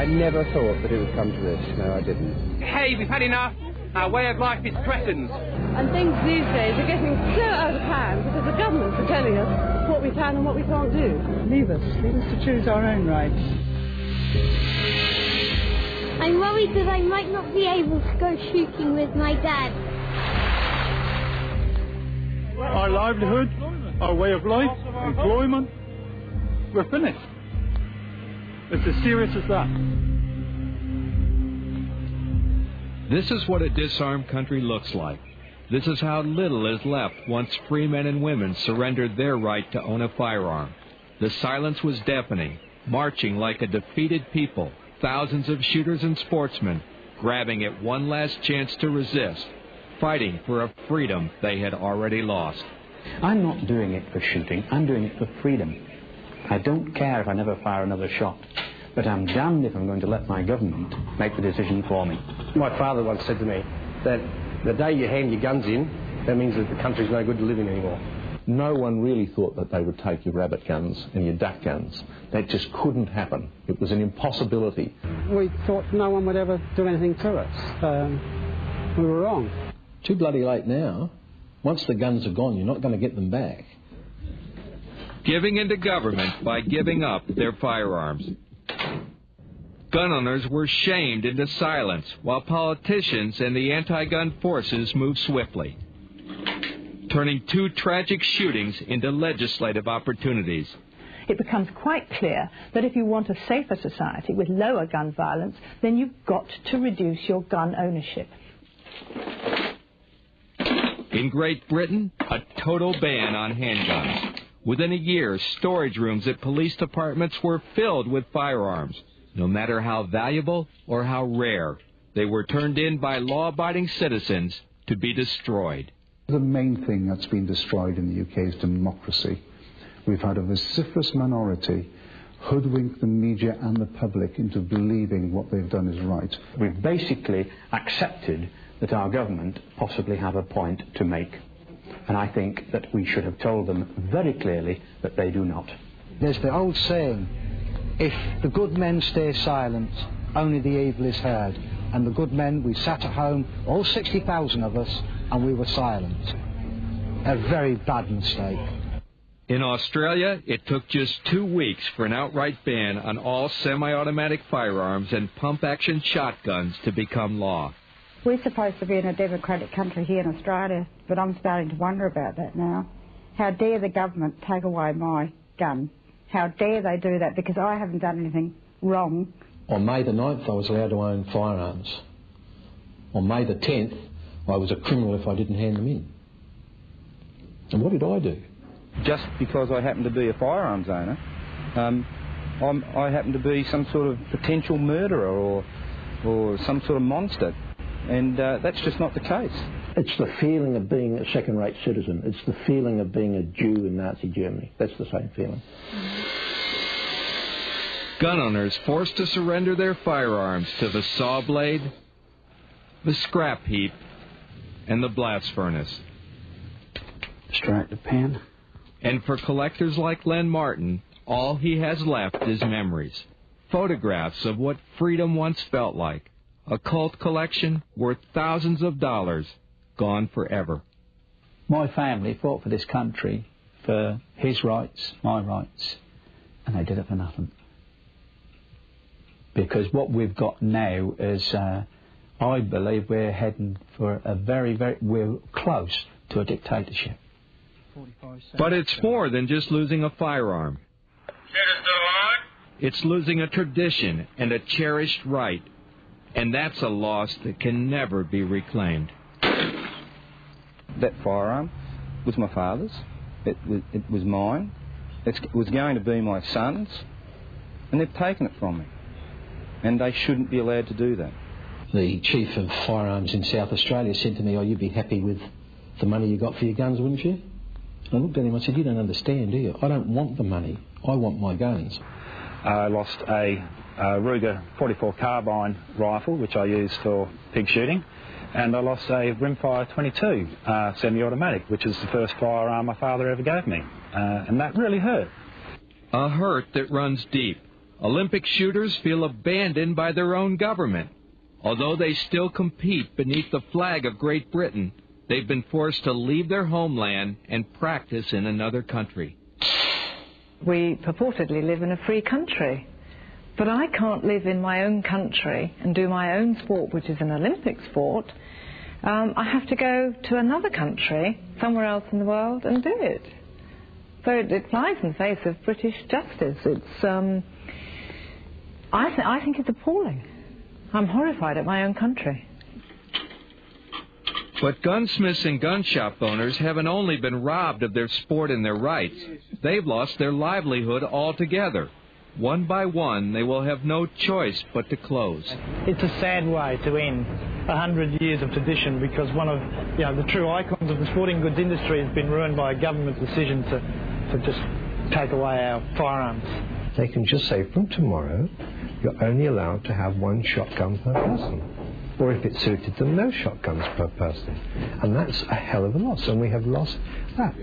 I never thought that it would come to this. No, I didn't. Hey, we've had enough. Our way of life is threatened. And things these days are getting so out of hand because the governments are telling us what we can and what we can't do. Leave us to choose our own rights. I'm worried that I might not be able to go shooting with my dad. Our livelihood, our way of life, employment, we're finished. It's as serious as that. This is what a disarmed country looks like. This is how little is left once free men and women surrendered their right to own a firearm. The silence was deafening, marching like a defeated people, thousands of shooters and sportsmen, grabbing at one last chance to resist, fighting for a freedom they had already lost. I'm not doing it for shooting, I'm doing it for freedom. I don't care if I never fire another shot, but I'm damned if I'm going to let my government make the decision for me. My father once said to me that the day you hand your guns in, that means that the country's no good to live in anymore. No one really thought that they would take your rabbit guns and your duck guns. That just couldn't happen. It was an impossibility. We thought no one would ever do anything to us. We were wrong. Too bloody late now. Once the guns are gone, you're not going to get them back. Giving into government by giving up their firearms. Gun owners were shamed into silence while politicians and the anti-gun forces moved swiftly, turning two tragic shootings into legislative opportunities. It becomes quite clear that if you want a safer society with lower gun violence, then you've got to reduce your gun ownership. In Great Britain, a total ban on handguns. Within a year, storage rooms at police departments were filled with firearms. No matter how valuable or how rare, they were turned in by law-abiding citizens to be destroyed. The main thing that's been destroyed in the UK is democracy. We've had a vociferous minority hoodwink the media and the public into believing what they've done is right. We've basically accepted that our government possibly have a point to make. And I think that we should have told them very clearly that they do not. There's the old saying, if the good men stay silent, only the evil is heard. And the good men, we sat at home, all 60,000 of us, and we were silent. A very bad mistake. In Australia, it took just 2 weeks for an outright ban on all semi-automatic firearms and pump-action shotguns to become law. We're supposed to be in a democratic country here in Australia, but I'm starting to wonder about that now. How dare the government take away my gun? How dare they do that? Because I haven't done anything wrong. On May the 9th, I was allowed to own firearms. On May the 10th, I was a criminal if I didn't hand them in. And what did I do? Just because I happen to be a firearms owner, I happen to be some sort of potential murderer or some sort of monster. And that's just not the case. It's the feeling of being a second-rate citizen. It's the feeling of being a Jew in Nazi Germany. That's the same feeling. Gun owners forced to surrender their firearms to the saw blade, the scrap heap, and the blast furnace. Strike the pen. And for collectors like Len Martin, all he has left is memories. Photographs of what freedom once felt like. A cult collection worth thousands of dollars, gone forever. My family fought for this country, for his rights, my rights, and they did it for nothing. Because what we've got now is, I believe we're heading for we're close to a dictatorship. But it's more than just losing a firearm. It's losing a tradition and a cherished right. And that's a loss that can never be reclaimed. That firearm was my father's. It was mine. It was going to be my son's. And they've taken it from me. And they shouldn't be allowed to do that. The chief of firearms in South Australia said to me, you'd be happy with the money you got for your guns, wouldn't you? I looked at him and I said, you don't understand, do you? I don't want the money. I want my guns. I lost a Ruger 44 carbine rifle, which I use for pig shooting, and I lost a Rimfire 22 semi-automatic, which is the first firearm my father ever gave me, and that really hurt. A hurt that runs deep, Olympic shooters feel abandoned by their own government. Although they still compete beneath the flag of Great Britain, they've been forced to leave their homeland and practice in another country. We purportedly live in a free country, but I can't live in my own country and do my own sport, which is an Olympic sport. I have to go to another country, somewhere else in the world, and do it. So it flies in the face of British justice. It's, I think it's appalling. I'm horrified at my own country. But gunsmiths and gun shop owners haven't only been robbed of their sport and their rights, they've lost their livelihood altogether. One by one, they will have no choice but to close. It's a sad way to end 100 years of tradition, because one of the true icons of the sporting goods industry has been ruined by a government decision to just take away our firearms. They can just say from tomorrow you're only allowed to have one shotgun per person. Or if it suited them, no shotguns per person. And that's a hell of a loss, and we have lost that.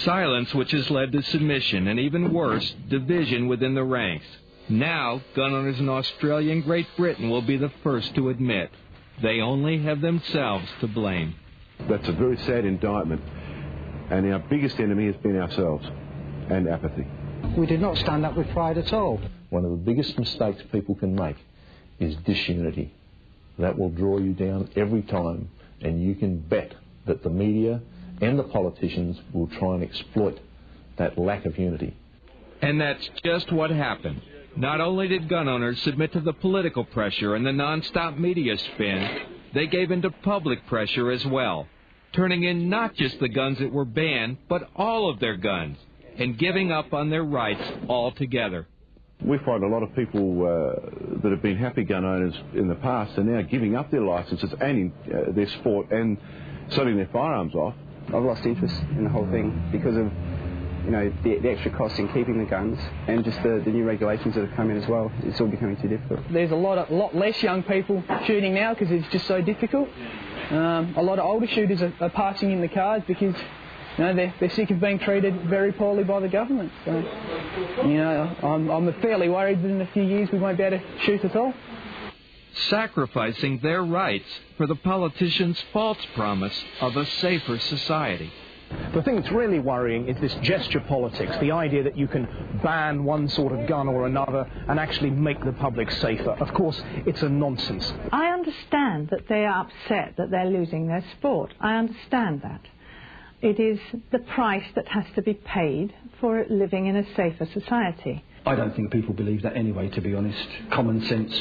Silence which has led to submission and, even worse, division within the ranks. Now, gun owners in Australia and Great Britain will be the first to admit they only have themselves to blame. That's a very sad indictment, and our biggest enemy has been ourselves and apathy. We did not stand up with pride at all. One of the biggest mistakes people can make is disunity. That will draw you down every time, and you can bet that the media and the politicians will try and exploit that lack of unity. And that's just what happened. Not only did gun owners submit to the political pressure and the non-stop media spin, they gave in to public pressure as well, turning in not just the guns that were banned, but all of their guns, and giving up on their rights altogether. We find a lot of people that have been happy gun owners in the past are now giving up their licences and their sport and selling their firearms off. I've lost interest in the whole thing because of the extra costs in keeping the guns and just the new regulations that have come in as well. It's all becoming too difficult. There's a lot less young people shooting now because it's just so difficult. A lot of older shooters are passing in the cards because they're sick of being treated very poorly by the government. So, I'm fairly worried that in a few years we won't be able to shoot at all. Sacrificing their rights for the politicians' false promise of a safer society. The thing that's really worrying is this gesture politics, the idea that you can ban one sort of gun or another and actually make the public safer. Of course, it's a nonsense. I understand that they are upset that they're losing their sport. I understand that. It is the price that has to be paid for living in a safer society. I don't think people believe that anyway, to be honest. Common sense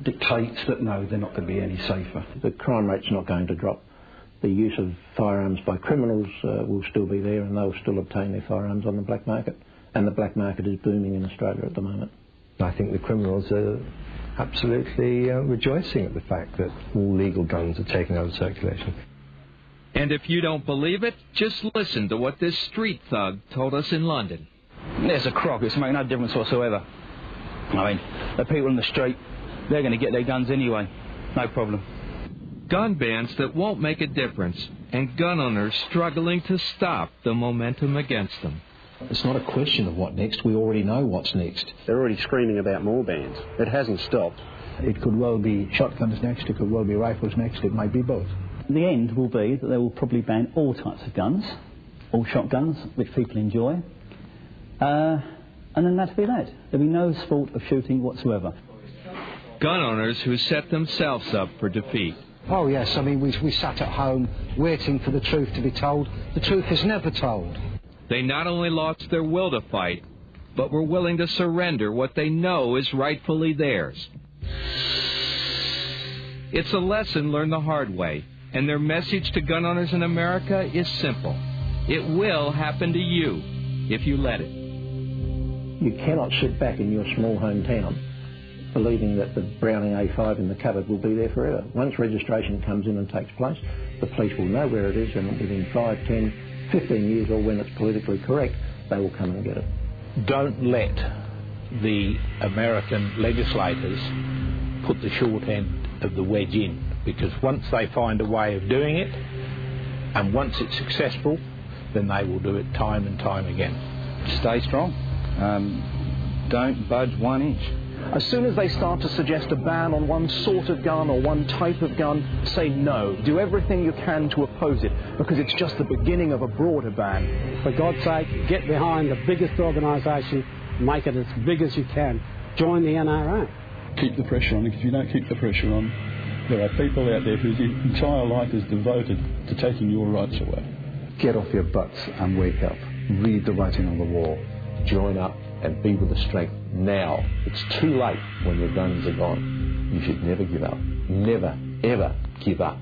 dictates that no, they're not going to be any safer. The crime rate's not going to drop. The use of firearms by criminals will still be there, and they'll still obtain their firearms on the black market. And the black market is booming in Australia at the moment. I think the criminals are absolutely rejoicing at the fact that all legal guns are taken out of circulation. And if you don't believe it, just listen to what this street thug told us in London. There's a crock. It's making no difference whatsoever. I mean, the people in the street, they're going to get their guns anyway. No problem. Gun bans that won't make a difference, and gun owners struggling to stop the momentum against them. It's not a question of what next. We already know what's next. They're already screaming about more bans. It hasn't stopped. It could well be shotguns next. It could well be rifles next. It might be both. The end will be that they will probably ban all types of guns, all shotguns, which people enjoy, and then that'll be that. There'll be no sport of shooting whatsoever. Gun owners who set themselves up for defeat. Oh yes, I mean we sat at home waiting for the truth to be told. The truth is never told. They not only lost their will to fight, but were willing to surrender what they know is rightfully theirs. It's a lesson learned the hard way. And their message to gun owners in America is simple. It will happen to you if you let it. You cannot sit back in your small hometown believing that the Browning A5 in the cupboard will be there forever. Once registration comes in and takes place, the police will know where it is, and within 5, 10, 15 years, or when it's politically correct, they will come and get it. Don't let the American legislators put the short end of the wedge in. Because once they find a way of doing it, and once it's successful, then they will do it time and time again. Stay strong. don't budge 1 inch. As soon as they start to suggest a ban on one sort of gun or one type of gun, say no. Do everything you can to oppose it, because it's just the beginning of a broader ban. For God's sake, get behind the biggest organisation, make it as big as you can. Join the NRA. Keep the pressure on, because if you don't keep the pressure on, there are people out there whose entire life is devoted to taking your rights away. Get off your butts and wake up. Read the writing on the wall. Join up and be with the strength now. It's too late when your guns are gone. You should never give up. Never, ever give up.